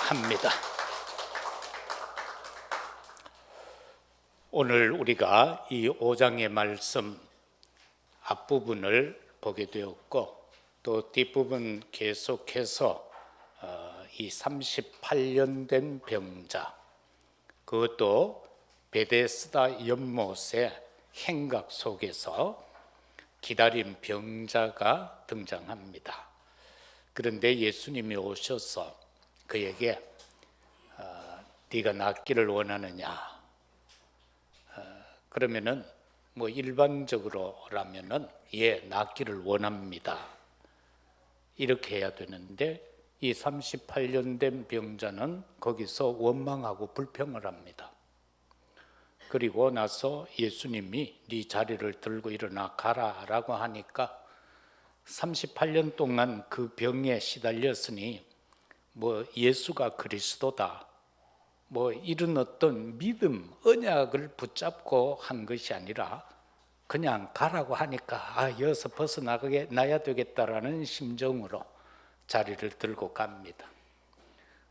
합니다. 오늘 우리가 이 5장의 말씀 앞부분을 보게 되었고, 또 뒷부분 계속해서 이 38년 된 병자, 그것도 베데스다 연못의 행각 속에서 기다린 병자가 등장합니다. 그런데 예수님이 오셔서 그에게 네가 낫기를 원하느냐? 그러면은 뭐 일반적으로라면은 예, 낫기를 원합니다. 이렇게 해야 되는데 이 38년 된 병자는 거기서 원망하고 불평을 합니다. 그리고 나서 예수님이 네 자리를 들고 일어나 가라라고 하니까 38년 동안 그 병에 시달렸으니 뭐 예수가 그리스도다, 뭐 이런 어떤 믿음, 언약을 붙잡고 한 것이 아니라 그냥 가라고 하니까 여기서 벗어나야 되겠다라는 심정으로 자리를 들고 갑니다.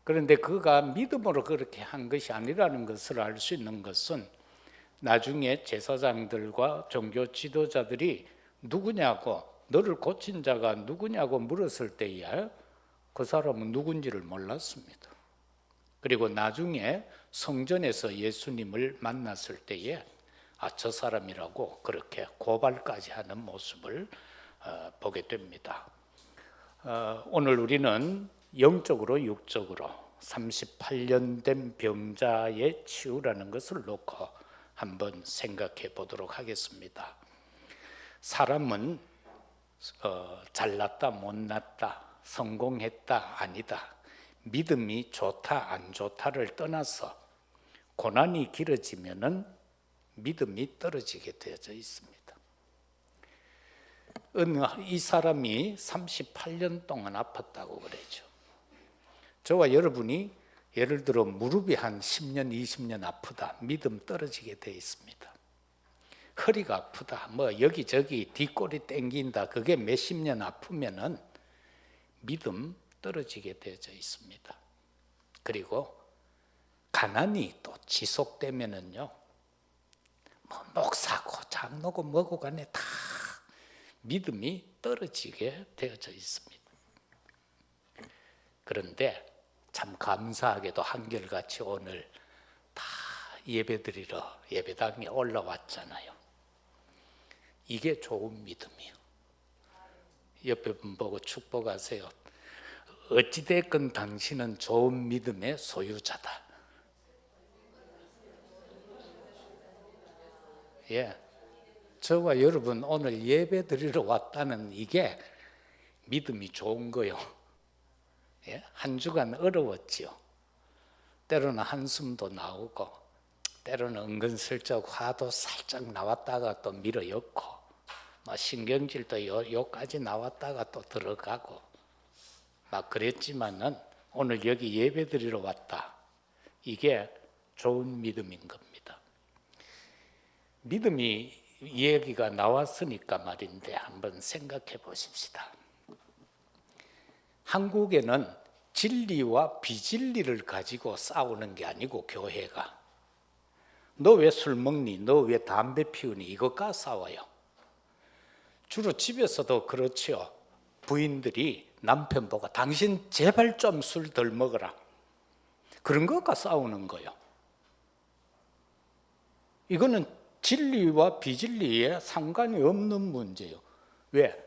그런데 그가 믿음으로 그렇게 한 것이 아니라는 것을 알 수 있는 것은 나중에 제사장들과 종교 지도자들이 누구냐고, 너를 고친 자가 누구냐고 물었을 때에 그 사람은 누군지를 몰랐습니다. 그리고 나중에 성전에서 예수님을 만났을 때에 저 사람이라고 그렇게 고발까지 하는 모습을 보게 됩니다. 오늘 우리는 영적으로 육적으로 38년 된 병자의 치유라는 것을 놓고 한번 생각해 보도록 하겠습니다. 사람은 잘났다 못났다, 성공했다 아니다, 믿음이 좋다 안 좋다를 떠나서 고난이 길어지면은 믿음이 떨어지게 되어져 있습니다. 이 사람이 38년 동안 아팠다고 그러죠. 저와 여러분이 예를 들어 무릎이 한 10년, 20년 아프다, 믿음 떨어지게 되어 있습니다. 허리가 아프다, 뭐 여기저기 뒷골이 땡긴다, 그게 몇십 년 아프면은 믿음 떨어지게 되어져 있습니다. 그리고 가난이 또 지속되면은요, 뭐 목사고 장로고 뭐고 간에 다 믿음이 떨어지게 되어져 있습니다. 그런데 참 감사하게도 한결같이 오늘 다 예배드리러 예배당에 올라왔잖아요. 이게 좋은 믿음이에요. 옆에 분 보고 축복하세요. 어찌됐건 당신은 좋은 믿음의 소유자다. 예, 저와 여러분 오늘 예배 드리러 왔다는 이게 믿음이 좋은 거요. 예? 한 주간 어려웠지요. 때로는 한숨도 나오고, 때로는 은근슬쩍 화도 살짝 나왔다가 또 밀어였고, 뭐 신경질도 요까지 나왔다가 또 들어가고 막 그랬지만은 오늘 여기 예배 드리러 왔다. 이게 좋은 믿음인 겁니다. 믿음이 얘기가 나왔으니까 말인데 한번 생각해 보십시다. 한국에는 진리와 비진리를 가지고 싸우는 게 아니고, 교회가 너 왜 술 먹니? 너 왜 담배 피우니? 이것과 싸워요. 주로 집에서도 그렇죠. 부인들이 남편 보고 당신 제발 좀 술 덜 먹어라, 그런 것과 싸우는 거예요. 이거는 진리와 비진리에 상관이 없는 문제예요. 왜?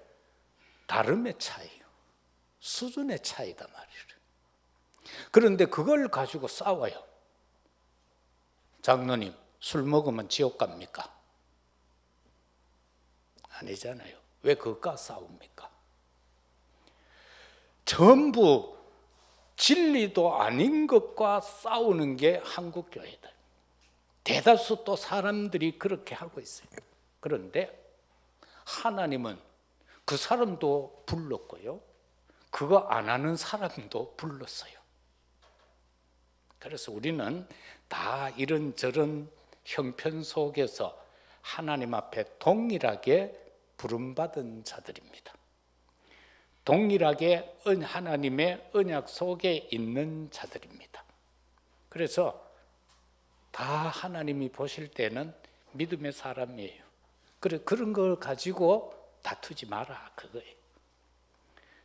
다름의 차이요, 수준의 차이다 말이에요. 그런데 그걸 가지고 싸워요. 장로님, 술 먹으면 지옥 갑니까? 아니잖아요. 왜 그것과 싸웁니까? 전부 진리도 아닌 것과 싸우는 게 한국 교회다. 대다수 또 사람들이 그렇게 하고 있어요. 그런데 하나님은 그 사람도 불렀고요, 그거 안 하는 사람도 불렀어요. 그래서 우리는 다 이런저런 형편 속에서 하나님 앞에 동일하게 부름받은 자들입니다. 동일하게 하나님의 언약 속에 있는 자들입니다. 그래서 다 하나님이 보실 때는 믿음의 사람이에요. 그런 걸 가지고 다투지 마라, 그거예요.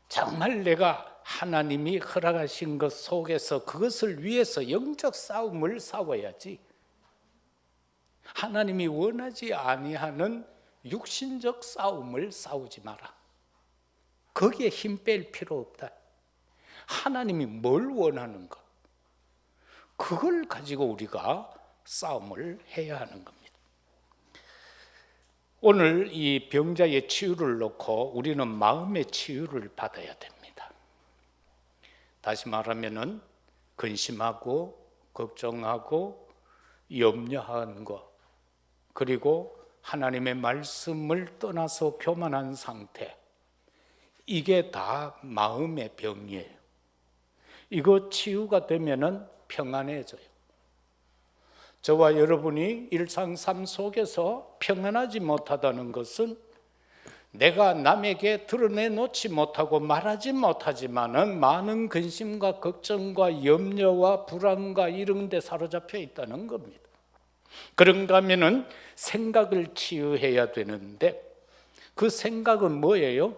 정말 내가 하나님이 허락하신 것 속에서 그것을 위해서 영적 싸움을 싸워야지, 하나님이 원하지 아니하는 육신적 싸움을 싸우지 마라. 거기에 힘 뺄 필요 없다. 하나님이 뭘 원하는가, 그걸 가지고 우리가 싸움을 해야 하는 겁니다. 오늘 이 병자의 치유를 놓고 우리는 마음의 치유를 받아야 됩니다. 다시 말하면은 근심하고 걱정하고 염려하는 것, 그리고 하나님의 말씀을 떠나서 교만한 상태, 이게 다 마음의 병이에요. 이거 치유가 되면은 평안해져요. 저와 여러분이 일상 삶 속에서 평안하지 못하다는 것은 내가 남에게 드러내놓지 못하고 말하지 못하지만은 많은 근심과 걱정과 염려와 불안과 이런 데 사로잡혀 있다는 겁니다. 그런가 하면은 생각을 치유해야 되는데, 그 생각은 뭐예요?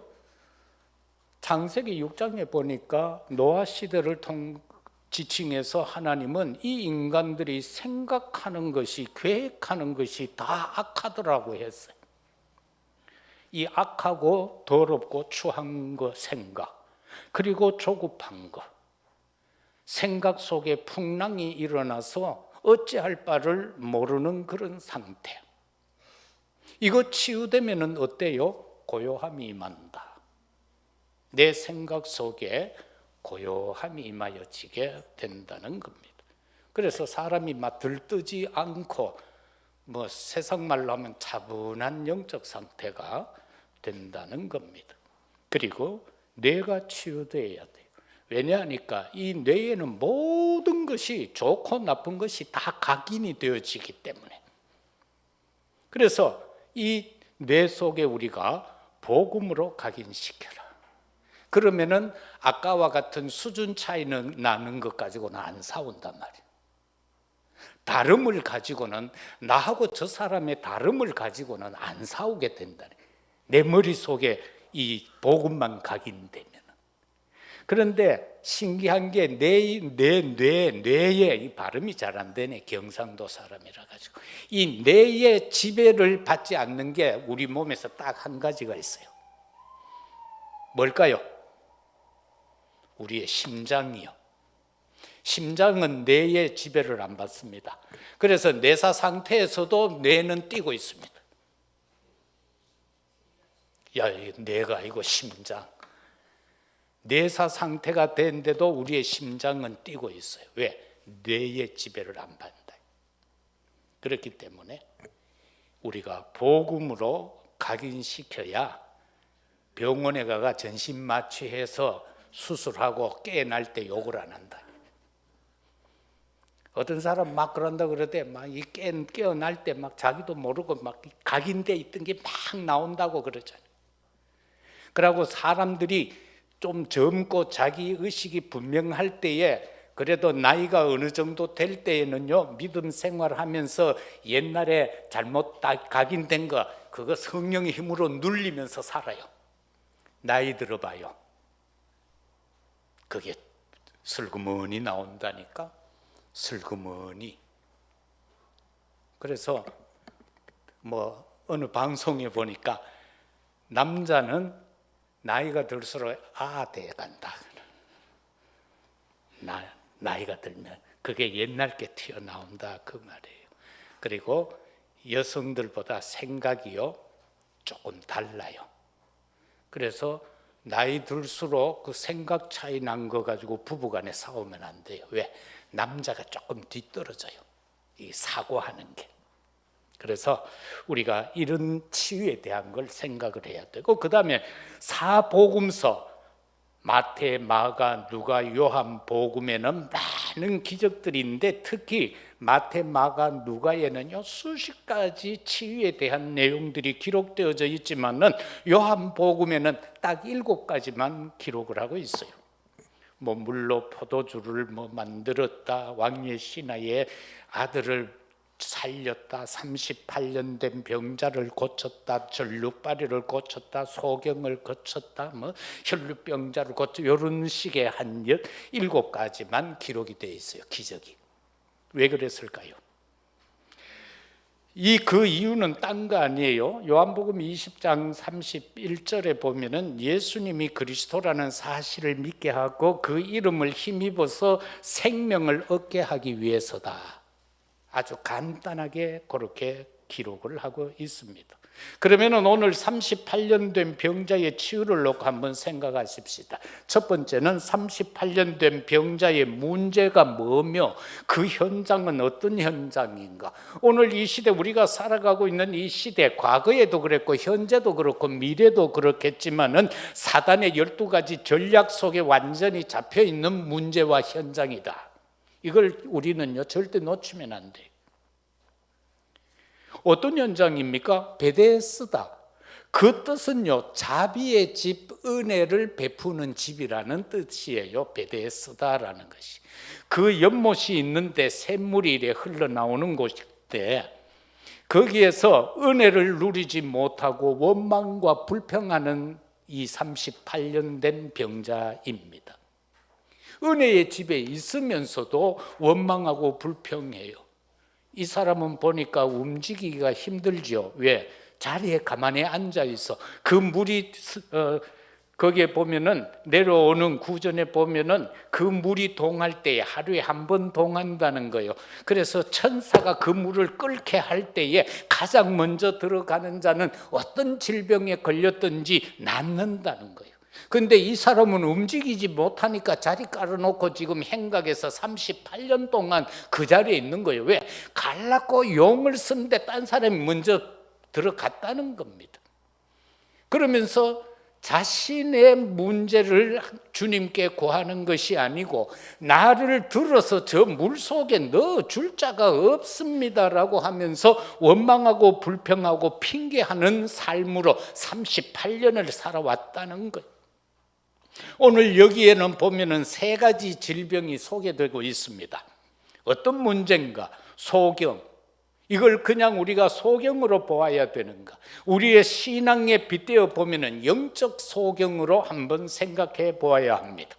창세기 6장에 보니까 노아 시대를 지칭해서 하나님은 이 인간들이 생각하는 것이, 계획하는 것이 다 악하더라고 했어요. 이 악하고 더럽고 추한 거 생각, 그리고 조급한 거, 생각 속에 풍랑이 일어나서 어찌할 바를 모르는 그런 상태, 이거 치유되면 어때요? 고요함이 임한다. 내 생각 속에 고요함이 임하여지게 된다는 겁니다. 그래서 사람이 막 들뜨지 않고 세상 말로 하면 차분한 영적 상태가 된다는 겁니다. 그리고 뇌가 치유되어야 돼요. 왜냐하니까 이 뇌에는 모든 것이 좋고 나쁜 것이 다 각인이 되어지기 때문에, 그래서 이 뇌 속에 우리가 복음으로 각인시켜라. 그러면은 아까와 같은 수준 차이는 나는 것 가지고는 안 싸운단 말이에요. 다름을 가지고는, 나하고 저 사람의 다름을 가지고는 안 싸우게 된다. 내 머릿속에 이 복음만 각인되면. 그런데 신기한 게 뇌에 이 발음이 잘 안 되네. 경상도 사람이라 가지고 이 뇌의 지배를 받지 않는 게 우리 몸에서 딱 한 가지가 있어요. 뭘까요? 우리의 심장이요. 심장은 뇌의 지배를 안 받습니다. 그래서 뇌사 상태에서도 뇌는 뛰고 있습니다. 야, 뇌가 아니고 심장. 뇌사 상태가 되는데도 우리의 심장은 뛰고 있어요. 왜? 뇌의 지배를 안 받는다. 그렇기 때문에 우리가 복음으로 각인시켜야 병원에 가가 전신 마취해서 수술하고 깨어날 때 욕을 안 한다. 어떤 사람 막 그런다 그러대. 막 깨어날 때 막 자기도 모르고 막 각인돼 있던 게 막 나온다고 그러잖아요. 그러고 사람들이 좀 젊고 자기 의식이 분명할 때에, 그래도 나이가 어느 정도 될 때에는요, 믿음 생활하면서 옛날에 잘못 각인된 거, 그거 성령의 힘으로 눌리면서 살아요. 나이 들어봐요. 그게 슬그머니 나온다니까. 슬그머니. 그래서 어느 방송에 보니까 남자는 나이가 들수록 돼간다. 나이가 들면 그게 옛날 게 튀어나온다, 그 말이에요. 그리고 여성들보다 생각이요 조금 달라요. 그래서 나이 들수록 그 생각 차이 난 거 가지고 부부간에 싸우면 안 돼요. 왜? 남자가 조금 뒤떨어져요, 이 사고하는 게. 그래서 우리가 이런 치유에 대한 걸 생각을 해야 되고, 그 다음에 사복음서 마태, 마가, 누가, 요한 복음에는 많은 기적들인데 특히 마태, 마가, 누가에는요 수십 가지 치유에 대한 내용들이 기록되어져 있지만은 요한복음에는 딱 7가지만 기록을 하고 있어요. 뭐 물로 포도주를 만들었다, 왕의 신하의 아들을 살렸다, 38년 된 병자를 고쳤다, 전류바리를 고쳤다, 소경을 고쳤다, 혈루병자를 고쳤다, 이런 식의 한 7가지만 기록이 되어 있어요. 기적이. 왜 그랬을까요? 그 이유는 딴 거 아니에요. 요한복음 20장 31절에 보면은 예수님이 그리스도라는 사실을 믿게 하고 그 이름을 힘입어서 생명을 얻게 하기 위해서다. 아주 간단하게 그렇게 기록을 하고 있습니다. 그러면은 오늘 38년 된 병자의 치유를 놓고 한번 생각하십시다. 첫 번째는 38년 된 병자의 문제가 뭐며 그 현장은 어떤 현장인가? 오늘 이 시대, 우리가 살아가고 있는 이 시대, 과거에도 그랬고 현재도 그렇고 미래도 그렇겠지만은 사단의 12가지 전략 속에 완전히 잡혀 있는 문제와 현장이다. 이걸 우리는요 절대 놓치면 안 돼요. 어떤 현장입니까? 베데스다. 그 뜻은요 자비의 집, 은혜를 베푸는 집이라는 뜻이에요. 베데스다라는 것이. 그 연못이 있는데 샘물이 이래 흘러나오는 곳인데 거기에서 은혜를 누리지 못하고 원망과 불평하는 이 38년 된 병자입니다. 은혜의 집에 있으면서도 원망하고 불평해요. 이 사람은 보니까 움직이기가 힘들죠. 왜? 자리에 가만히 앉아 있어. 그 물이 거기에 보면은 내려오는 구전에 보면은 그 물이 동할 때에 하루에 한 번 동한다는 거예요. 그래서 천사가 그 물을 끓게 할 때에 가장 먼저 들어가는 자는 어떤 질병에 걸렸든지 낫는다는 거예요. 근데 이 사람은 움직이지 못하니까 자리 깔아놓고 지금 행각에서 38년 동안 그 자리에 있는 거예요. 왜? 갈라고 용을 쓰는데 딴 사람이 먼저 들어갔다는 겁니다. 그러면서 자신의 문제를 주님께 고하는 것이 아니고 나를 들어서 저 물속에 넣어줄 자가 없습니다라고 하면서 원망하고 불평하고 핑계하는 삶으로 38년을 살아왔다는 거예요. 오늘 여기에는 보면은 3가지 질병이 소개되고 있습니다. 어떤 문제인가? 소경. 이걸 그냥 우리가 소경으로 보아야 되는가? 우리의 신앙에 빗대어 보면은 영적 소경으로 한번 생각해 보아야 합니다.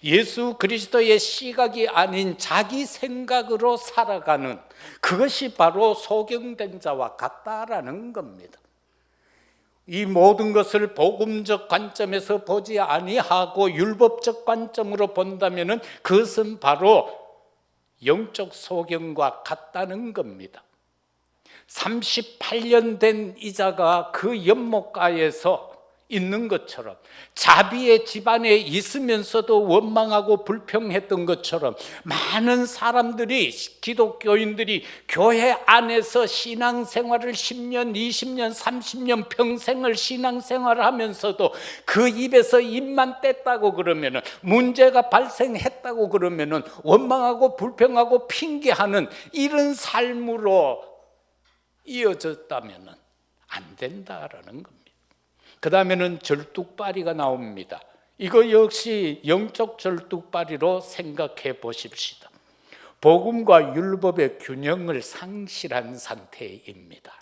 예수 그리스도의 시각이 아닌 자기 생각으로 살아가는 그것이 바로 소경된 자와 같다라는 겁니다. 이 모든 것을 복음적 관점에서 보지 아니하고 율법적 관점으로 본다면은 그것은 바로 영적 소경과 같다는 겁니다. 38년 된 이자가 그 연못가에서 있는 것처럼 자비의 집안에 있으면서도 원망하고 불평했던 것처럼 많은 사람들이, 기독교인들이 교회 안에서 신앙생활을 10년, 20년, 30년 평생을 신앙생활을 하면서도 그 입에서 입만 뗐다고 그러면은, 문제가 발생했다고 그러면은 원망하고 불평하고 핑계하는 이런 삶으로 이어졌다면은 안 된다라는 겁니다. 그 다음에는 절뚝발이가 나옵니다. 이거 역시 영적 절뚝발이로 생각해 보십시다. 복음과 율법의 균형을 상실한 상태입니다.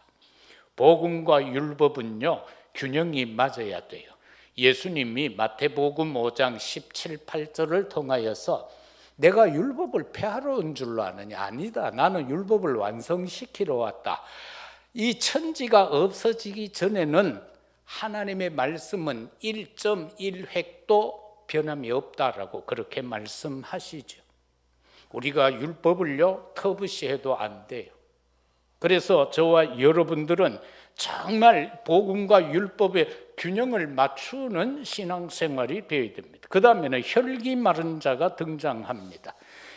복음과 율법은요 균형이 맞아야 돼요. 예수님이 마태복음 5장 17, 8절을 통하여서 내가 율법을 폐하러 온 줄로 아느냐? 아니다. 나는 율법을 완성시키러 왔다. 이 천지가 없어지기 전에는 하나님의 말씀은 1.1획도 변함이 없다라고 그렇게 말씀하시죠. 우리가 율법을요 터부시해도 안 돼요. 그래서 저와 여러분들은 정말 복음과 율법의 균형을 맞추는 신앙생활이 되어야 됩니다. 그 다음에는 혈기 마른 자가 등장합니다.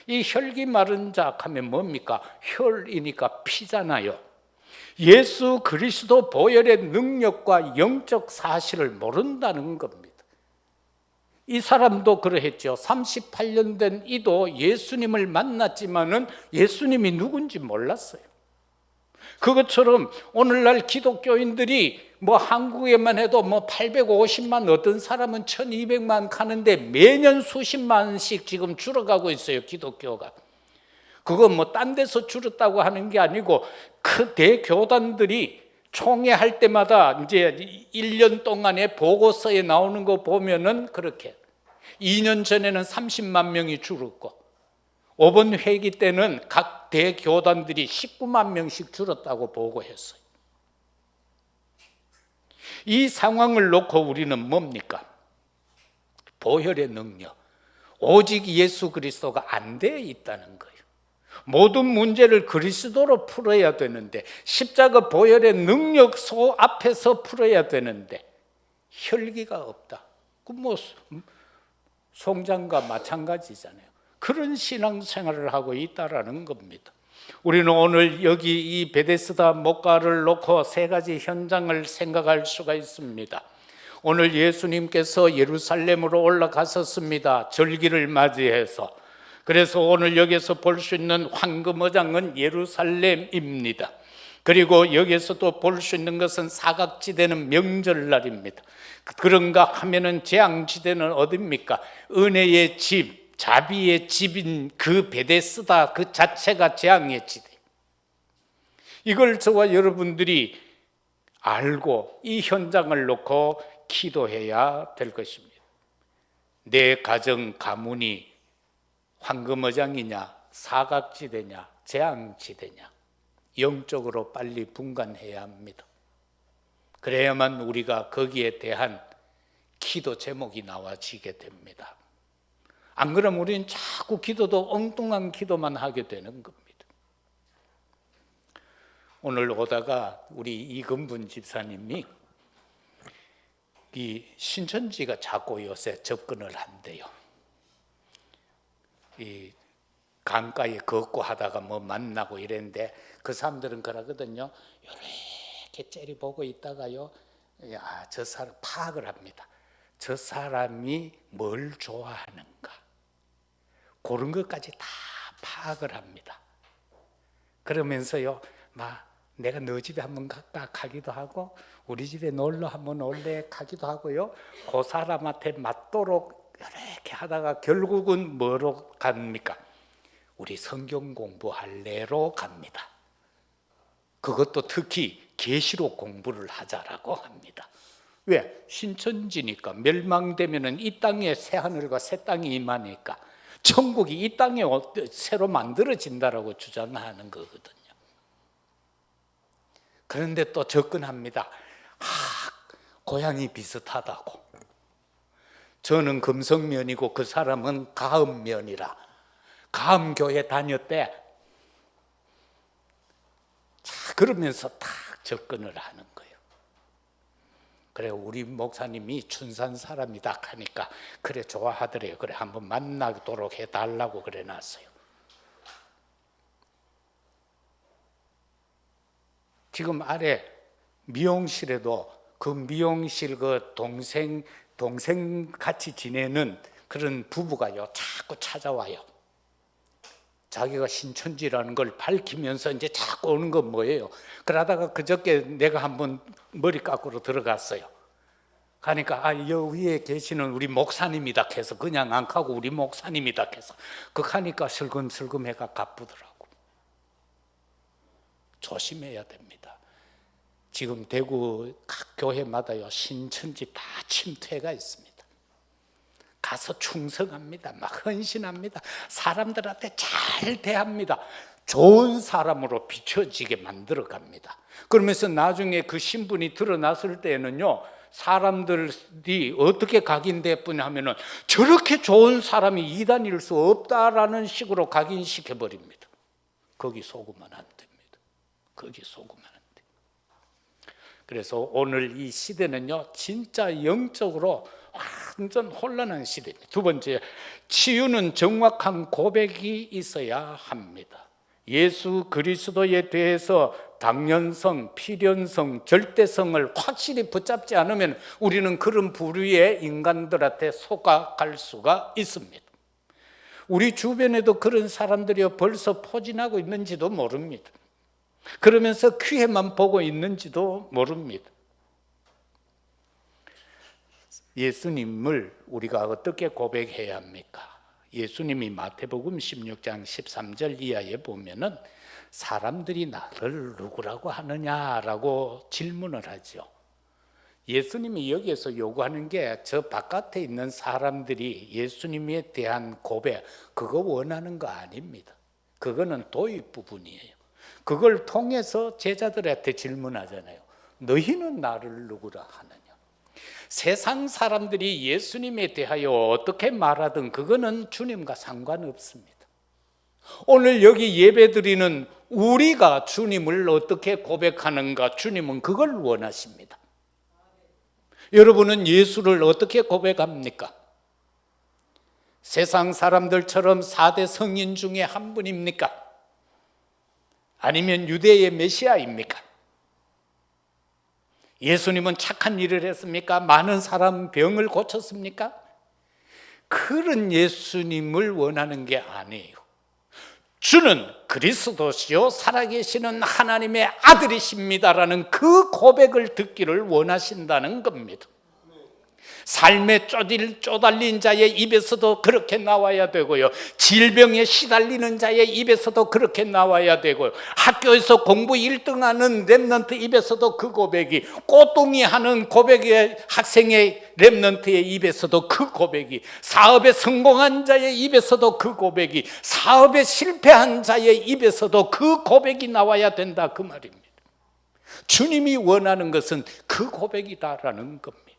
이 혈기 마른 자 하면 뭡니까? 혈이니까 피잖아요. 예수 그리스도 보혈의 능력과 영적 사실을 모른다는 겁니다. 이 사람도 그러했죠. 38년 된 이도 예수님을 만났지만은 예수님이 누군지 몰랐어요. 그것처럼 오늘날 기독교인들이 뭐 한국에만 해도 뭐 850만, 어떤 사람은 1200만 가는데 매년 수십만씩 지금 줄어가고 있어요, 기독교가. 그거 뭐 딴 데서 줄었다고 하는 게 아니고 그 대교단들이 총회할 때마다 이제 1년 동안에 보고서에 나오는 거 보면은 그렇게 2년 전에는 30만 명이 줄었고 이번 회기 때는 각 대교단들이 19만 명씩 줄었다고 보고했어요. 이 상황을 놓고 우리는 뭡니까? 보혈의 능력, 오직 예수 그리스도가 안 돼 있다는 거예요. 모든 문제를 그리스도로 풀어야 되는데, 십자가 보혈의 능력소 앞에서 풀어야 되는데 혈기가 없다. 그 뭐 송장과 마찬가지잖아요. 그런 신앙생활을 하고 있다라는 겁니다. 우리는 오늘 여기 이 베데스다 목가를 놓고 세 가지 현장을 생각할 수가 있습니다. 오늘 예수님께서 예루살렘으로 올라가셨습니다. 절기를 맞이해서. 그래서 오늘 여기서 볼 수 있는 황금어장은 예루살렘입니다. 그리고 여기서도 볼 수 있는 것은 사각지대는 명절날입니다. 그런가 하면은 재앙지대는 어디입니까? 은혜의 집, 자비의 집인 그 베데스다 그 자체가 재앙의 지대. 이걸 저와 여러분들이 알고 이 현장을 놓고 기도해야 될 것입니다. 내 가정 가문이 황금어장이냐, 사각지대냐, 재앙지대냐, 영적으로 빨리 분간해야 합니다. 그래야만 우리가 거기에 대한 기도 제목이 나와지게 됩니다. 안 그러면 우리는 자꾸 기도도 엉뚱한 기도만 하게 되는 겁니다. 오늘 오다가 우리 이근분 집사님이 이 신천지가 자꾸 요새 접근을 한대요. 이 강가에 걷고 하다가 뭐 만나고 이랬는데 그 사람들은 그러거든요. 이렇게 째려보고 있다가요, 야, 저 사람 파악을 합니다. 저 사람이 뭘 좋아하는가, 그런 것까지 다 파악을 합니다. 그러면서요, 막 내가 너 집에 한번 갈까 가기도 하고, 우리 집에 놀러 한번 올래 가기도 하고요. 그 사람한테 맞도록 이렇게 하다가 결국은 뭐로 갑니까? 우리 성경 공부할래로 갑니다. 그것도 특히 계시록 공부를 하자라고 합니다. 왜? 신천지니까 멸망되면은 이 땅에 새 하늘과 새 땅이 임하니까 천국이 이 땅에 새로 만들어진다라고 주장하는 거거든요. 그런데 또 접근합니다. 고향이 비슷하다고. 저는 금성면이고 그 사람은 가음면이라 가음교회 다녔대. 자, 그러면서 딱 접근을 하는 거예요. 그래, 우리 목사님이 춘산 사람이다 하니까 그래 좋아하더래요. 그래 한번 만나도록 해달라고 그래 놨어요. 지금 아래 미용실에도 그 미용실 그 동생 같이 지내는 그런 부부가요 자꾸 찾아와요. 자기가 신천지라는 걸 밝히면서 이제 자꾸 오는 건 뭐예요? 그러다가 그저께 내가 한번 머리 깎으러 들어갔어요. 가니까 여 위에 계시는 우리 목사님이다 해서 그냥 안 가고 우리 목사님이다 해서 그 가니까 슬금슬금 해가 가쁘더라고. 조심해야 됩니다. 지금 대구 각 교회마다요 신천지 다 침투해가 있습니다. 가서 충성합니다. 막 헌신합니다. 사람들한테 잘 대합니다. 좋은 사람으로 비춰지게 만들어 갑니다. 그러면서 나중에 그 신분이 드러났을 때는요, 사람들이 어떻게 각인됐느냐 하면은 저렇게 좋은 사람이 이단일 수 없다라는 식으로 각인시켜 버립니다. 거기 속으면 안 됩니다. 거기 속으면 안 돼요. 그래서 오늘 이 시대는요, 진짜 영적으로 완전 혼란한 시대입니다. 두 번째, 치유는 정확한 고백이 있어야 합니다. 예수 그리스도에 대해서 당연성, 필연성, 절대성을 확실히 붙잡지 않으면 우리는 그런 부류의 인간들한테 속아갈 수가 있습니다. 우리 주변에도 그런 사람들이 벌써 포진하고 있는지도 모릅니다. 그러면서 귀에만 보고 있는지도 모릅니다. 예수님을 우리가 어떻게 고백해야 합니까? 예수님이 마태복음 16장 13절 이하에 보면은 사람들이 나를 누구라고 하느냐라고 질문을 하죠. 예수님이 여기에서 요구하는 게 저 바깥에 있는 사람들이 예수님에 대한 고백, 그거 원하는 거 아닙니다. 그거는 도입 부분이에요. 그걸 통해서 제자들한테 질문하잖아요. 너희는 나를 누구라 하느냐? 세상 사람들이 예수님에 대하여 어떻게 말하든 그거는 주님과 상관없습니다. 오늘 여기 예배드리는 우리가 주님을 어떻게 고백하는가, 주님은 그걸 원하십니다. 여러분은 예수를 어떻게 고백합니까? 세상 사람들처럼 4대 성인 중에 한 분입니까? 아니면 유대의 메시아입니까? 예수님은 착한 일을 했습니까? 많은 사람 병을 고쳤습니까? 그런 예수님을 원하는 게 아니에요. 주는 그리스도시요 살아계시는 하나님의 아들이십니다라는 그 고백을 듣기를 원하신다는 겁니다. 삶에 쪼달린 자의 입에서도 그렇게 나와야 되고요, 질병에 시달리는 자의 입에서도 그렇게 나와야 되고요, 학교에서 공부 1등하는 랩런트 입에서도 그 고백이, 꼬뚱이 하는 고백의 학생의 랩런트의 입에서도 그 고백이, 사업에 성공한 자의 입에서도 그 고백이, 사업에 실패한 자의 입에서도 그 고백이 나와야 된다, 그 말입니다. 주님이 원하는 것은 그 고백이다라는 겁니다.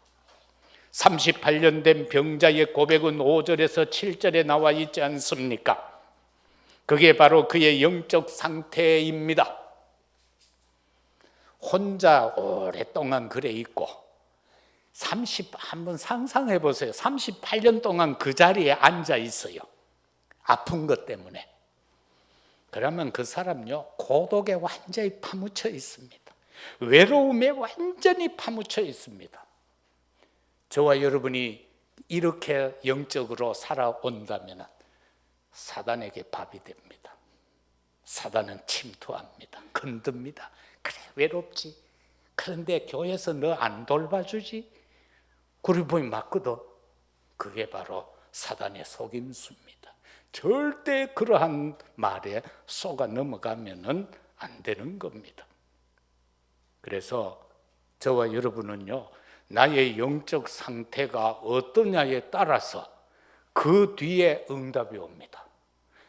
38년 된 병자의 고백은 5절에서 7절에 나와 있지 않습니까? 그게 바로 그의 영적 상태입니다. 혼자 오랫동안 그래 있고 한번 상상해 보세요. 38년 동안 그 자리에 앉아 있어요. 아픈 것 때문에. 그러면 그 사람요, 고독에 완전히 파묻혀 있습니다. 외로움에 완전히 파묻혀 있습니다. 저와 여러분이 이렇게 영적으로 살아온다면 사단에게 밥이 됩니다. 사단은 침투합니다. 건듭니다. 그래, 외롭지. 그런데 교회에서 너 안 돌봐주지? 그리고 보니 맞거든. 그게 바로 사단의 속임수입니다. 절대 그러한 말에 속아 넘어가면 안 되는 겁니다. 그래서 저와 여러분은요, 나의 영적 상태가 어떠냐에 따라서 그 뒤에 응답이 옵니다.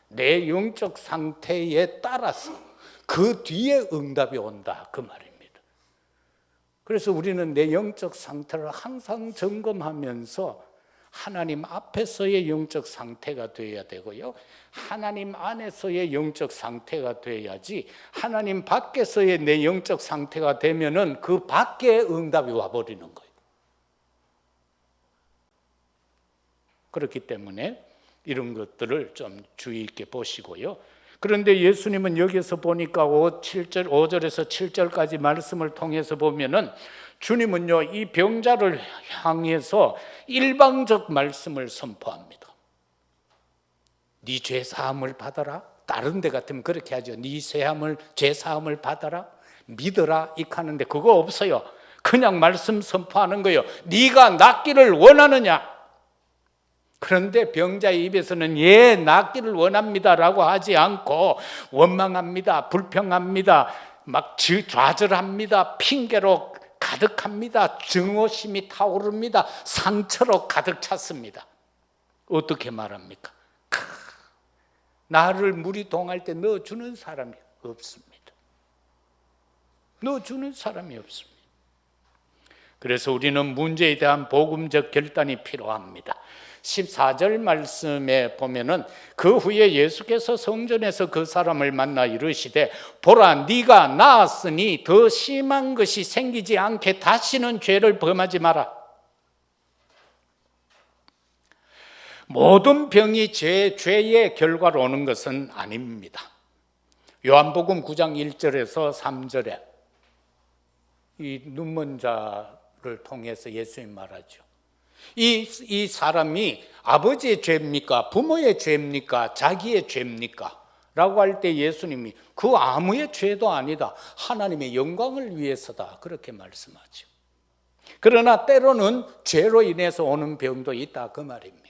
내 영적 상태에 따라서 그 뒤에 응답이 온다, 그 말입니다. 그래서 우리는 내 영적 상태를 항상 점검하면서 하나님 앞에서의 영적 상태가 되어야 되고요, 하나님 안에서의 영적 상태가 되어야지 하나님 밖에서의 내 영적 상태가 되면은 그 밖에 응답이 와버리는 거예요. 그렇기 때문에 이런 것들을 좀 주의 있게 보시고요. 그런데 예수님은 여기서 보니까 5절에서 7절까지 말씀을 통해서 보면은 주님은요, 이 병자를 향해서 일방적 말씀을 선포합니다. 네 죄 사함을 받아라. 다른 데 같으면 그렇게 하죠. 네 죄 사함을 받아라. 믿어라. 이렇게 하는데 그거 없어요. 그냥 말씀 선포하는 거예요. 네가 낫기를 원하느냐? 그런데 병자의 입에서는 예, 낫기를 원합니다라고 하지 않고 원망합니다, 불평합니다, 막 좌절합니다, 핑계로 가득합니다, 증오심이 타오릅니다, 상처로 가득 찼습니다. 어떻게 말합니까? 나를 물이 동할 때 넣어주는 사람이 없습니다. 넣어주는 사람이 없습니다. 그래서 우리는 문제에 대한 복음적 결단이 필요합니다. 14절 말씀에 보면은 그 후에 예수께서 성전에서 그 사람을 만나 이르시되 보라, 네가 나았으니 더 심한 것이 생기지 않게 다시는 죄를 범하지 마라. 모든 병이 죄의 결과로 오는 것은 아닙니다. 요한복음 9장 1절에서 3절에 이 눈먼 자를 통해서 예수님 말하죠. 이 사람이 아버지의 죄입니까? 부모의 죄입니까? 자기의 죄입니까? 라고 할 때 예수님이 그 아무의 죄도 아니다. 하나님의 영광을 위해서다. 그렇게 말씀하죠. 그러나 때로는 죄로 인해서 오는 병도 있다. 그 말입니다.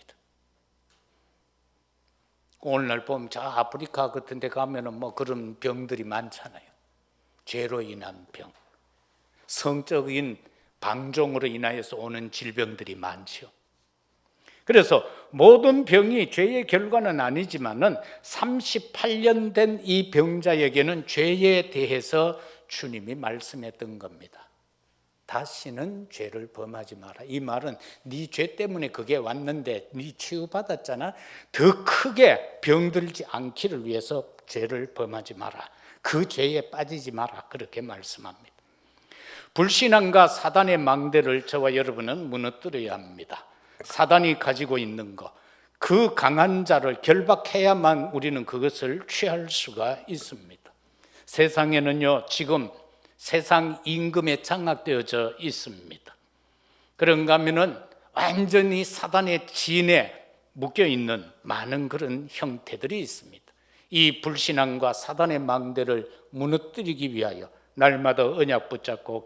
오늘날 보면 저 아프리카 같은 데 가면은 뭐 그런 병들이 많잖아요. 죄로 인한 병. 성적인 방종으로 인하여서 오는 질병들이 많죠. 그래서 모든 병이 죄의 결과는 아니지만은 38년 된 이 병자에게는 죄에 대해서 주님이 말씀했던 겁니다. 다시는 죄를 범하지 마라. 이 말은 네 죄 때문에 그게 왔는데 네 치유받았잖아. 더 크게 병들지 않기를 위해서 죄를 범하지 마라. 그 죄에 빠지지 마라. 그렇게 말씀합니다. 불신앙과 사단의 망대를 저와 여러분은 무너뜨려야 합니다. 사단이 가지고 있는 것, 그 강한 자를 결박해야만 우리는 그것을 취할 수가 있습니다. 세상에는요, 지금 세상 임금에 장악되어져 있습니다. 그런가 하면은 완전히 사단의 진에 묶여 있는 많은 그런 형태들이 있습니다. 이 불신앙과 사단의 망대를 무너뜨리기 위하여 날마다 언약 붙잡고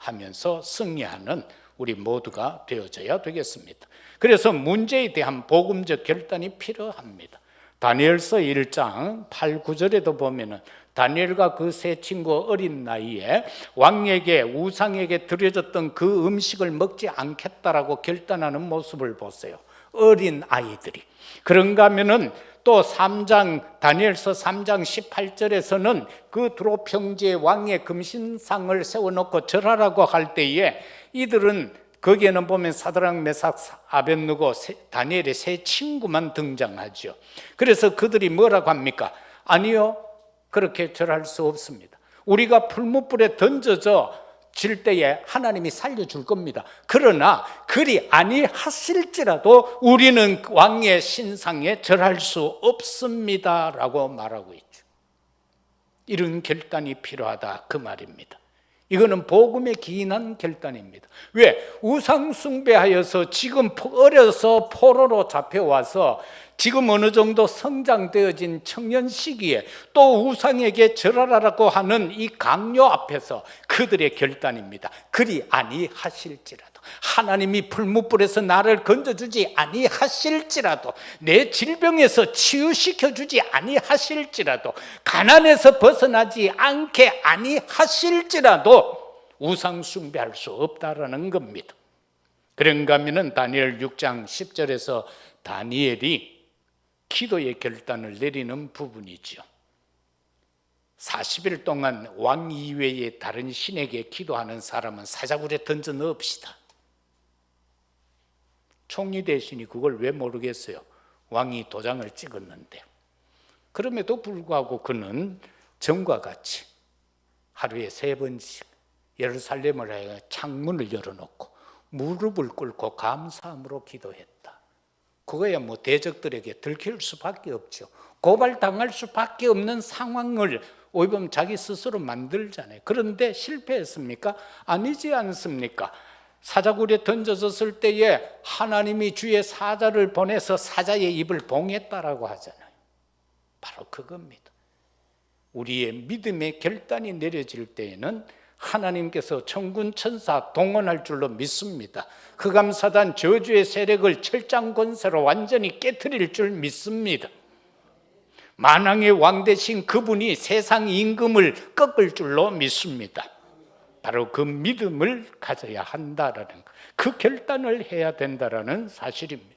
기도하면서 승리하는 우리 모두가 되어져야 되겠습니다. 그래서 문제에 대한 복음적 결단이 필요합니다. 다니엘서 1장 8, 9절에도 보면은 다니엘과 그 세 친구 어린 나이에 왕에게 우상에게 드려졌던 그 음식을 먹지 않겠다라고 결단하는 모습을 보세요. 어린 아이들이. 그런가 하면은 또 3장 다니엘서 3장 18절에서는 그 두로 평지에 왕의 금신상을 세워놓고 절하라고 할 때에 이들은 거기에는 보면 사드락 메삭 아벳느고 다니엘의 세 친구만 등장하죠. 그래서 그들이 뭐라고 합니까? 아니요, 그렇게 절할 수 없습니다. 우리가 풀무불에 던져져 질 때에 하나님이 살려줄 겁니다. 그러나 그리 아니하실지라도 우리는 왕의 신상에 절할 수 없습니다 라고 말하고 있죠. 이런 결단이 필요하다 그 말입니다. 이거는 복음에 기인한 결단입니다. 왜? 우상 숭배하여서 지금 어려서 포로로 잡혀와서 지금 어느 정도 성장되어진 청년 시기에 또 우상에게 절하라고 하는 이 강요 앞에서 그들의 결단입니다. 그리 아니하실지라도, 하나님이 풀무불에서 나를 건져주지 아니하실지라도, 내 질병에서 치유시켜주지 아니하실지라도, 가난에서 벗어나지 않게 아니하실지라도 우상 숭배할 수 없다라는 겁니다. 그런가 하면은 다니엘 6장 10절에서 다니엘이 기도의 결단을 내리는 부분이죠. 40일 동안 왕 이외의 다른 신에게 기도하는 사람은 사자굴에 던져 넣읍시다. 총리 대신이 그걸 왜 모르겠어요? 왕이 도장을 찍었는데. 그럼에도 불구하고 그는 전과 같이 하루에 3번씩 예루살렘을 향해 창문을 열어놓고 무릎을 꿇고 감사함으로 기도했다. 그거야 뭐 대적들에게 들킬 수밖에 없죠. 고발당할 수밖에 없는 상황을 오히려 자기 스스로 만들잖아요. 그런데 실패했습니까? 아니지 않습니까? 사자굴에 던져졌을 때에 하나님이 주의 사자를 보내서 사자의 입을 봉했다라고 하잖아요. 바로 그겁니다. 우리의 믿음의 결단이 내려질 때에는 하나님께서 천군 천사 동원할 줄로 믿습니다. 흑암사단 저주의 세력을 철장 권세로 완전히 깨트릴 줄 믿습니다. 만왕의 왕 되신 그분이 세상 임금을 꺾을 줄로 믿습니다. 바로 그 믿음을 가져야 한다라는 것, 그 결단을 해야 된다라는 사실입니다.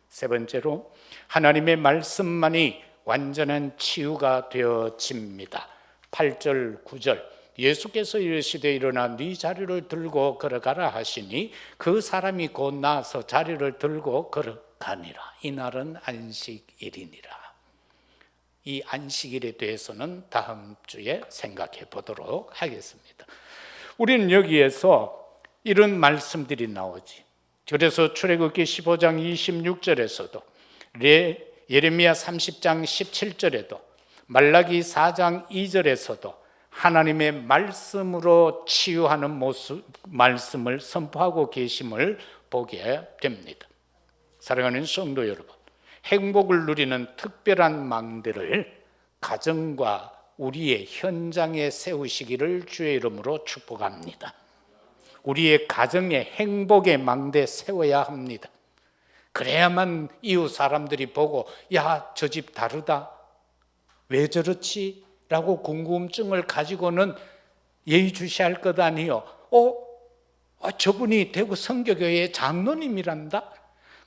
세 번째로 하나님의 말씀만이 완전한 치유가 되어집니다. 8절 9절 예수께서 이르시되 일어나 네 자리를 들고 걸어가라 하시니 그 사람이 곧 나서 자리를 들고 걸어가니라. 이날은 안식일이니라. 이 안식일에 대해서는 다음 주에 생각해 보도록 하겠습니다. 우리는 여기에서 이런 말씀들이 나오지. 그래서 출애굽기 15장 26절에서도 예레미야 30장 17절에도 말라기 4장 2절에서도 하나님의 말씀으로 치유하는 모습, 말씀을 선포하고 계심을 보게 됩니다. 사랑하는 성도 여러분, 행복을 누리는 특별한 망대를 가정과 우리의 현장에 세우시기를 주의 이름으로 축복합니다. 우리의 가정에 행복의 망대 세워야 합니다. 그래야만 이웃 사람들이 보고 야, 저 집 다르다, 왜 저렇지? 라고 궁금증을 가지고는 예의주시할 것 아니요. 저분이 대구 성교교회의 장로님이란다?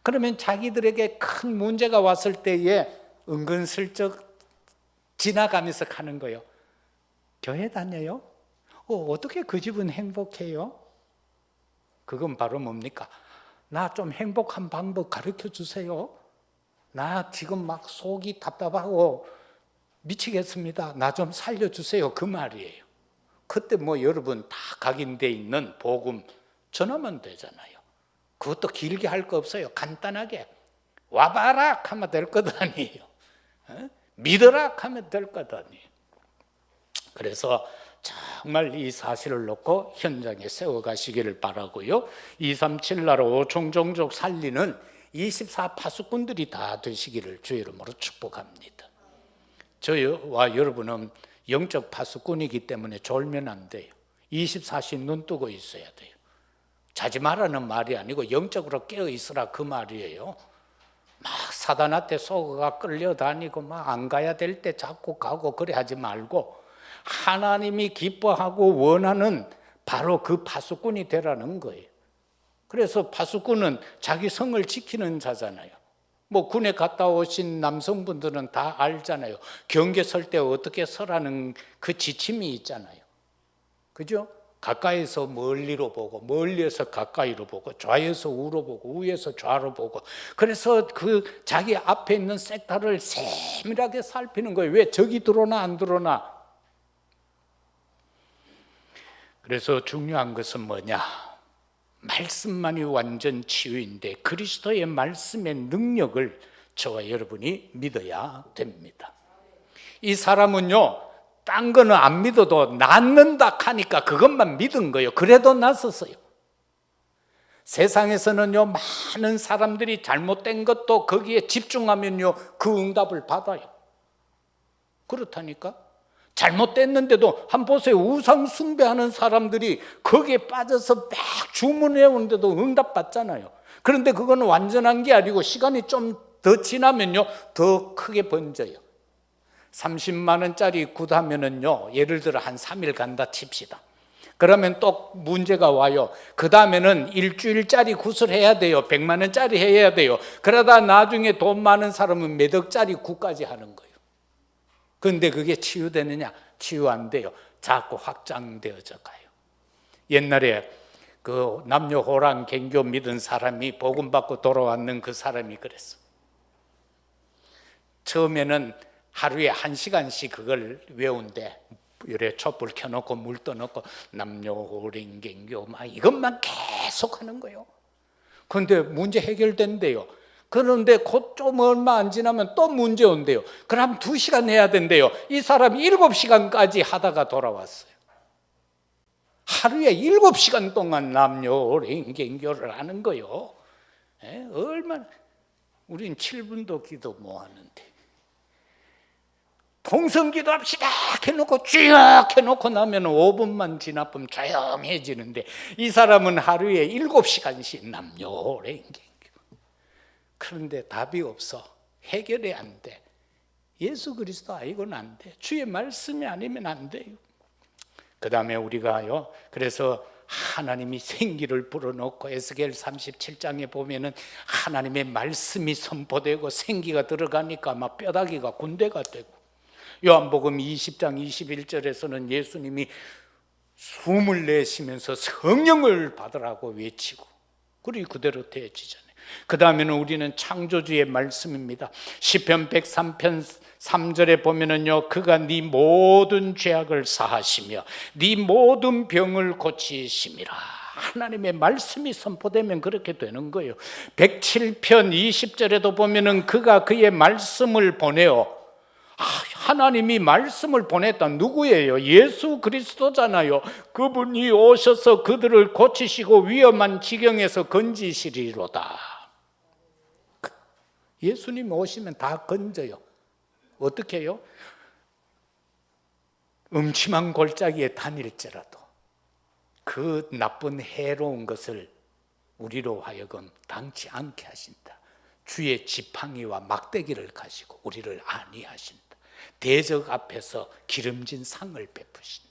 그러면 자기들에게 큰 문제가 왔을 때에 은근슬쩍 지나가면서 가는 거예요. 교회 다녀요? 어떻게 그 집은 행복해요? 그건 바로 뭡니까? 나 좀 행복한 방법 가르쳐 주세요. 나 지금 막 속이 답답하고 미치겠습니다. 나 좀 살려주세요. 그 말이에요. 그때 여러분 다 각인되어 있는 복음 전하면 되잖아요. 그것도 길게 할 거 없어요. 간단하게 와봐라 하면 될 것 아니에요. 믿어라 하면 될 것 아니에요. 그래서 정말 이 사실을 놓고 현장에 세워가시기를 바라고요. 237 나라 5종 종족 살리는 24 파수꾼들이 다 되시기를 주의 이름으로 축복합니다. 저와 여러분은 영적 파수꾼이기 때문에 졸면 안 돼요. 24시 눈 뜨고 있어야 돼요. 자지 말라는 말이 아니고 영적으로 깨어 있으라 그 말이에요. 막 사단한테 속아가 끌려다니고 막 안 가야 될 때 자꾸 가고 그래 하지 말고 하나님이 기뻐하고 원하는 바로 그 파수꾼이 되라는 거예요. 그래서 파수꾼은 자기 성을 지키는 자잖아요. 군에 갔다 오신 남성분들은 다 알잖아요. 경계 설 때 어떻게 서라는 그 지침이 있잖아요. 그죠? 가까이서 멀리로 보고, 멀리에서 가까이로 보고, 좌에서 우로 보고, 우에서 좌로 보고. 그래서 그 자기 앞에 있는 섹터를 세밀하게 살피는 거예요. 왜? 적이 들어오나 안 들어오나. 그래서 중요한 것은 뭐냐? 말씀만이 완전 치유인데 그리스도의 말씀의 능력을 저와 여러분이 믿어야 됩니다. 이 사람은요, 딴 거는 안 믿어도 낫는다 하니까 그것만 믿은 거예요. 그래도 낫었어요. 세상에서는요, 많은 사람들이 잘못된 것도 거기에 집중하면요, 그 응답을 받아요. 그렇다니까. 잘못됐는데도 한번 보세요. 우상 숭배하는 사람들이 거기에 빠져서 막 주문해 오는데도 응답 받잖아요. 그런데 그건 완전한 게 아니고 시간이 좀 더 지나면요, 더 크게 번져요. 30만 원짜리 굿하면은요, 예를 들어 한 3일 간다 칩시다. 그러면 또 문제가 와요. 그 다음에는 일주일짜리 굿을 해야 돼요. 100만 원짜리 해야 돼요. 그러다 나중에 돈 많은 사람은 몇 억짜리 굿까지 하는 거예요. 그런데 그게 치유되느냐? 치유 안 돼요. 자꾸 확장되어져 가요. 옛날에 그 남녀호랑 개교 믿은 사람이 복음 받고 돌아왔는 그 사람이 그랬어. 처음에는 하루에 1시간씩 그걸 외운대. 이래 촛불 켜놓고 물 떠놓고 남녀호랑 개교 막 이것만 계속 하는 거예요. 그런데 문제 해결된대요. 그런데 곧 좀 얼마 안 지나면 또 문제 온대요. 그럼 2시간 해야 된대요. 이 사람이 7시간까지 하다가 돌아왔어요. 하루에 7시간 동안 남녀호랑 개교를 하는 거예요. 얼마나, 우린 7분도 기도 못 하는데. 통성기도 합시다 해놓고 쭉 해놓고 나면 5분만 지나면 조용해지는데 이 사람은 하루에 7시간씩 남녀호랑 개교. 그런데 답이 없어. 해결이 안 돼. 예수 그리스도 아니고는 안 돼. 주의 말씀이 아니면 안 돼요. 그 다음에 우리가요, 그래서 하나님이 생기를 불어넣고 에스겔 37장에 보면은 하나님의 말씀이 선포되고 생기가 들어가니까 막 뼈다귀가 군대가 되고, 요한복음 20장 21절에서는 예수님이 숨을 내쉬면서 성령을 받으라고 외치고, 그리고 그대로 되어지잖아요. 그 다음에는 우리는 창조주의 말씀입니다. 시편 103편 3절에 보면은요, 그가 네 모든 죄악을 사하시며 네 모든 병을 고치심이라. 하나님의 말씀이 선포되면 그렇게 되는 거예요. 107편 20절에도 보면은 그가 그의 말씀을 보내어 하나님이 말씀을 보냈다. 누구예요? 예수 그리스도잖아요. 그분이 오셔서 그들을 고치시고 위험한 지경에서 건지시리로다. 예수님 오시면 다 건져요. 어떻게 해요? 음침한 골짜기에 다닐지라도 그 나쁜 해로운 것을 우리로 하여금 당치 않게 하신다. 주의 지팡이와 막대기를 가지고 우리를 안위하신다. 대적 앞에서 기름진 상을 베푸신다.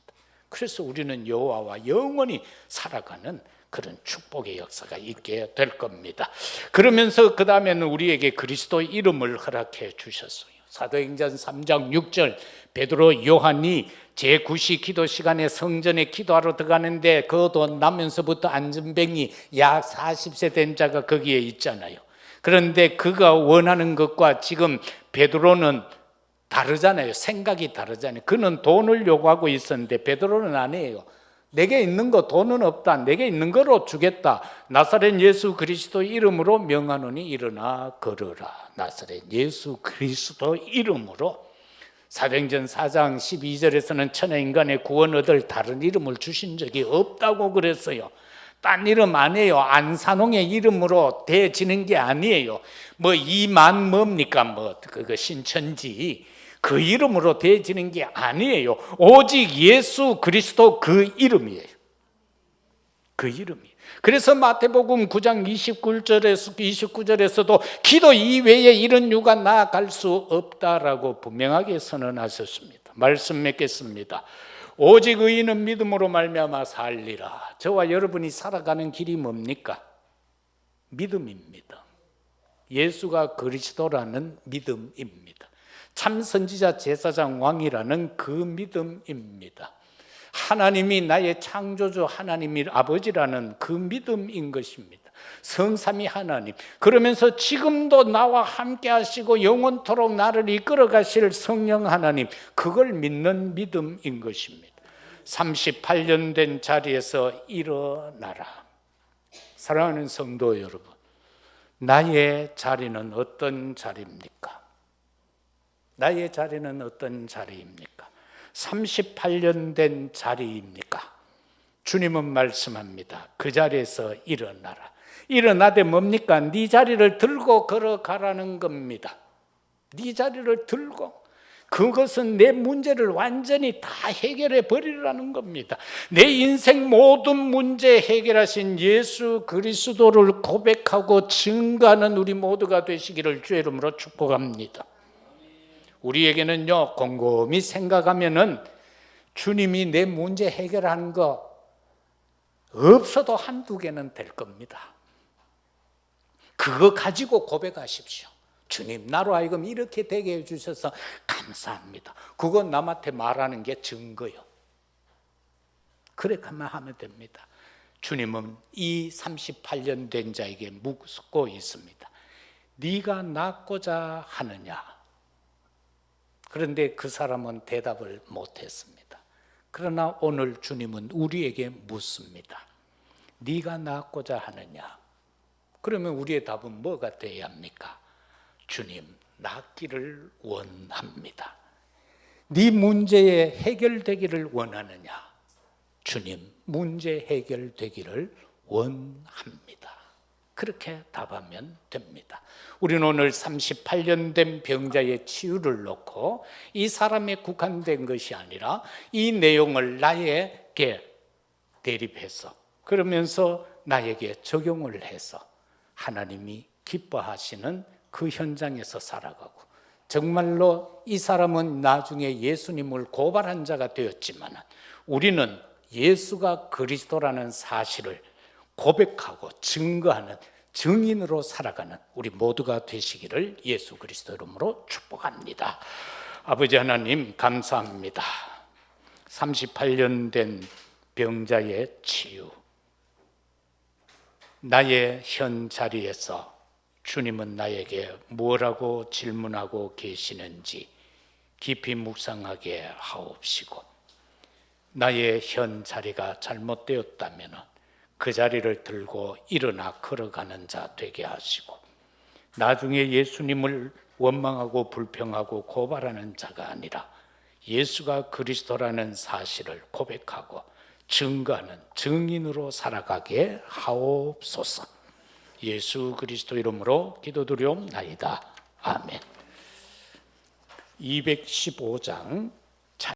그래서 우리는 여호와와 영원히 살아가는 그런 축복의 역사가 있게 될 겁니다. 그러면서 그 다음에는 우리에게 그리스도의 이름을 허락해 주셨어요. 사도행전 3장 6절 베드로 요한이 제9시 기도 시간에 성전에 기도하러 들어가는데 그도 나면서부터 안전뱅이 약 40세 된 자가 거기에 있잖아요. 그런데 그가 원하는 것과 지금 베드로는 다르잖아요. 생각이 다르잖아요. 그는 돈을 요구하고 있었는데 베드로는 아니에요. 내게 있는 거 돈은 없다. 내게 있는 거로 주겠다. 나사렛 예수 그리스도 이름으로 명하노니 일어나 걸으라. 나사렛 예수 그리스도 이름으로. 사도행전 4장 12절에서는 천하 인간의 구원 얻을 다른 이름을 주신 적이 없다고 그랬어요. 딴 이름 아니에요. 안산홍의 이름으로 대지는 게 아니에요. 뭐 이만 뭡니까? 그거 신천지 그 이름으로 대지는 게 아니에요. 오직 예수 그리스도 그 이름이에요. 그 이름이에요. 그래서 마태복음 9장 29절에서도 기도 이외에 이런 유가 나아갈 수 없다라고 분명하게 선언하셨습니다. 말씀 맺겠습니다. 오직 의인은 믿음으로 말미암아 살리라. 저와 여러분이 살아가는 길이 뭡니까? 믿음입니다. 예수가 그리스도라는 믿음입니다. 참 선지자 제사장 왕이라는 그 믿음입니다. 하나님이 나의 창조주 하나님이 아버지라는 그 믿음인 것입니다. 성삼위 하나님, 그러면서 지금도 나와 함께 하시고 영원토록 나를 이끌어 가실 성령 하나님, 그걸 믿는 믿음인 것입니다. 38년 된 자리에서 일어나라. 사랑하는 성도 여러분, 나의 자리는 어떤 자리입니까? 나의 자리는 어떤 자리입니까? 38년 된 자리입니까? 주님은 말씀합니다. 그 자리에서 일어나라. 일어나되 뭡니까? 네 자리를 들고 걸어가라는 겁니다. 네 자리를 들고. 그것은 내 문제를 완전히 다 해결해 버리라는 겁니다. 내 인생 모든 문제 해결하신 예수 그리스도를 고백하고 증거하는 우리 모두가 되시기를 주의 이름으로 축복합니다. 우리에게는요, 곰곰이 생각하면은 주님이 내 문제 해결하는 거 없어도 한두 개는 될 겁니다. 그거 가지고 고백하십시오. 주님, 나로 하여금 이렇게 되게 해주셔서 감사합니다. 그건 남한테 말하는 게 증거요. 그렇게만 하면 됩니다. 주님은 이 38년 된 자에게 묻고 있습니다. 네가 낫고자 하느냐? 그런데 그 사람은 대답을 못했습니다. 그러나 오늘 주님은 우리에게 묻습니다. 네가 낫고자 하느냐? 그러면 우리의 답은 뭐가 되어야 합니까? 주님, 낫기를 원합니다. 네 문제에 해결되기를 원하느냐? 주님, 문제 해결되기를 원합니다. 그렇게 답하면 됩니다. 우리는 오늘 38년 된 병자의 치유를 놓고 이 사람에 국한된 것이 아니라 이 내용을 나에게 대립해서 그러면서 나에게 적용을 해서 하나님이 기뻐하시는 그 현장에서 살아가고, 정말로 이 사람은 나중에 예수님을 고발한 자가 되었지만 우리는 예수가 그리스도라는 사실을 고백하고 증거하는 증인으로 살아가는 우리 모두가 되시기를 예수 그리스도 이름으로 축복합니다. 아버지 하나님, 감사합니다. 38년 된 병자의 치유, 나의 현 자리에서 주님은 나에게 뭐라고 질문하고 계시는지 깊이 묵상하게 하옵시고, 나의 현 자리가 잘못되었다면 그 자리를 들고 일어나 걸어가는 자 되게 하시고, 나중에 예수님을 원망하고 불평하고 고발하는 자가 아니라 예수가 그리스도라는 사실을 고백하고 증거하는 증인으로 살아가게 하옵소서. 예수 그리스도 이름으로 기도드리옵나이다. 아멘. 215장